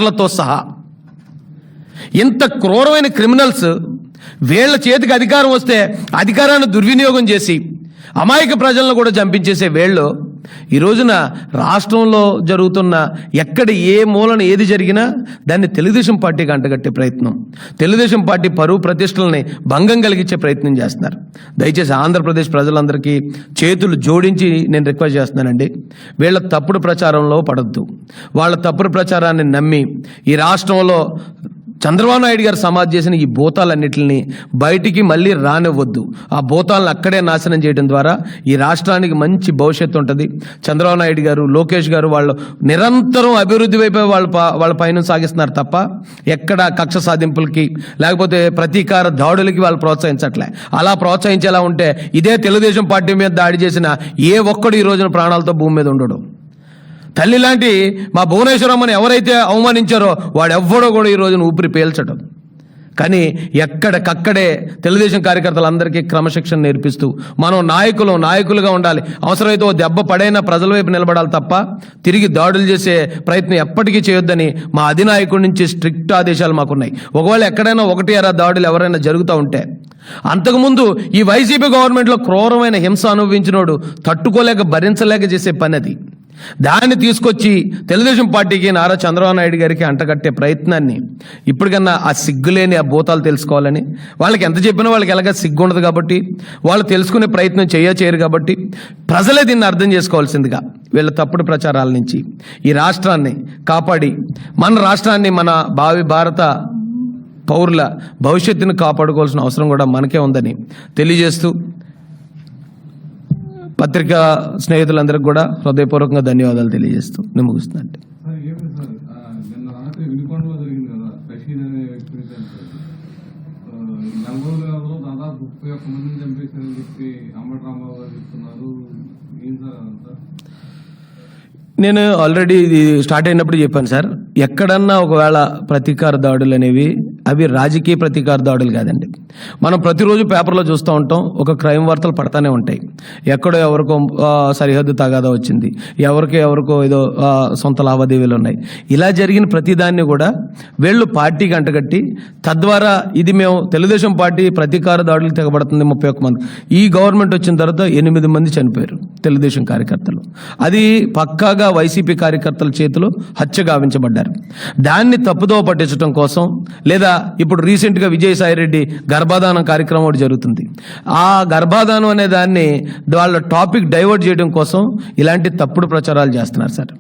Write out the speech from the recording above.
లతో సహా ఇంత క్రూరమైన క్రిమినల్స్ వీళ్ళ చేతికి అధికారం వస్తే అధికారాన్ని దుర్వినియోగం చేసి అమాయక ప్రజలను కూడా చంపించేసే వీళ్ళు ఈ రోజున రాష్ట్రంలో జరుగుతున్న ఎక్కడ ఏ మూలన ఏది జరిగినా దాన్ని తెలుగుదేశం పార్టీకి అంటగట్టే ప్రయత్నం, తెలుగుదేశం పార్టీ పరువు ప్రతిష్టలని భంగం కలిగించే ప్రయత్నం చేస్తున్నారు. దయచేసి ఆంధ్రప్రదేశ్ ప్రజలందరికీ చేతులు జోడించి నేను రిక్వెస్ట్ చేస్తున్నానండి, వీళ్ళ తప్పుడు ప్రచారంలో పడద్దు. వాళ్ళ తప్పుడు ప్రచారాన్ని నమ్మి ఈ రాష్ట్రంలో చంద్రబాబు నాయుడు గారు సమాధి చేసిన ఈ భూతాలన్నింటినీ బయటికి మళ్ళీ రానివ్వద్దు. ఆ భూతాలను అక్కడే నాశనం చేయడం ద్వారా ఈ రాష్ట్రానికి మంచి భవిష్యత్తు ఉంటుంది. చంద్రబాబు నాయుడు గారు, లోకేష్ గారు వాళ్ళు నిరంతరం అభివృద్ధి వైపు వాళ్ళ పైన సాగిస్తున్నారు తప్ప ఎక్కడ కక్ష సాధింపులకి లేకపోతే ప్రతీకార దాడులకి వాళ్ళు ప్రోత్సహించట్లే. అలా ప్రోత్సహించేలా ఉంటే ఇదే తెలుగుదేశం పార్టీ మీద దాడి చేసిన ఏ ఒక్కడు ఈ రోజున ప్రాణాలతో భూమి మీద ఉండడు. తల్లి లాంటి మా భువనేశ్వరమ్మని ఎవరైతే అవమానించారో వాడెవ్వడో కూడా ఈ రోజున ఊపిరి పీల్చడం. ఎక్కడికక్కడే తెలుగుదేశం కార్యకర్తలందరికీ క్రమశిక్షణ నేర్పిస్తూ మనం నాయకులుగా ఉండాలి. అవసరమైతే ఓ దెబ్బ పడైనా ప్రజల వైపు నిలబడాలి తప్ప తిరిగి దాడులు చేసే ప్రయత్నం ఎప్పటికీ చేయొద్దని మా అధినాయకుడి నుంచి స్ట్రిక్ట్ ఆదేశాలు మాకున్నాయి. ఒకవేళ ఎక్కడైనా 1-2 దాడులు ఎవరైనా జరుగుతూ ఉంటే, అంతకుముందు ఈ వైసీపీ గవర్నమెంట్లో క్రూరమైన హింస అనుభవించినోడు తట్టుకోలేక భరించలేక చేసే పని అది. దాన్ని తీసుకొచ్చి తెలుగుదేశం పార్టీకి నారా చంద్రబాబు నాయుడు గారికి అంటగట్టే ప్రయత్నాన్ని ఇప్పటికన్నా ఆ సిగ్గులేని ఆ భూతాలు తెలుసుకోవాలని, వాళ్ళకి ఎంత చెప్పినా వాళ్ళకి ఎలాగ సిగ్గు ఉండదు కాబట్టి వాళ్ళు తెలుసుకునే ప్రయత్నం చేయరు కాబట్టి ప్రజలే దీన్ని అర్థం చేసుకోవాల్సిందిగా వీళ్ళ తప్పుడు ప్రచారాల నుంచి ఈ రాష్ట్రాన్ని కాపాడి మన రాష్ట్రాన్ని మన భావి భారత పౌరుల భవిష్యత్తును కాపాడుకోవాల్సిన అవసరం కూడా మనకే ఉందని తెలియజేస్తూ పత్రికా స్నేహితులందరికీ కూడా హృదయపూర్వకంగా ధన్యవాదాలు తెలియజేస్తూ నేను ముగిస్తున్నాను. నేను ఆల్రెడీ ఇది స్టార్ట్ అయినప్పుడు చెప్పాను సార్, ఎక్కడన్నా ఒకవేళ ప్రతీకార దాడులు అనేవి అవి రాజకీయ ప్రతీకార దాడులు కాదండి. మనం ప్రతిరోజు పేపర్లో చూస్తూ ఉంటాం, ఒక క్రైమ్ వార్తలు పడతానే ఉంటాయి. ఎక్కడో ఎవరికో సరిహద్దు తగాదా వచ్చింది, ఎవరికో ఏదో సొంత లావాదేవీలు ఉన్నాయి. ఇలా జరిగిన ప్రతిదాన్ని కూడా వీళ్ళు పార్టీకి అంటగట్టి తద్వారా ఇది మేము తెలుగుదేశం పార్టీ ప్రతీకార దాడులు తెగబడుతుంది 31 మంది. ఈ గవర్నమెంట్ వచ్చిన తర్వాత 8 మంది చనిపోయారు తెలుగుదేశం కార్యకర్తలు. అది పక్కాగా వైసీపీ కార్యకర్తల చేతిలో హత్య గావించబడ్డారు. దాన్ని తప్పుదోవ పట్టించడం కోసం, లేదా ఇప్పుడు రీసెంట్గా విజయసాయిరెడ్డి గర్భాధానం కార్యక్రమం ఒకటి జరుగుతుంది, ఆ గర్భాధానం అనే దాన్ని వాళ్ళ టాపిక్ డైవర్ట్ చేయడం కోసం ఇలాంటి తప్పుడు ప్రచారాలు చేస్తున్నారు సార్.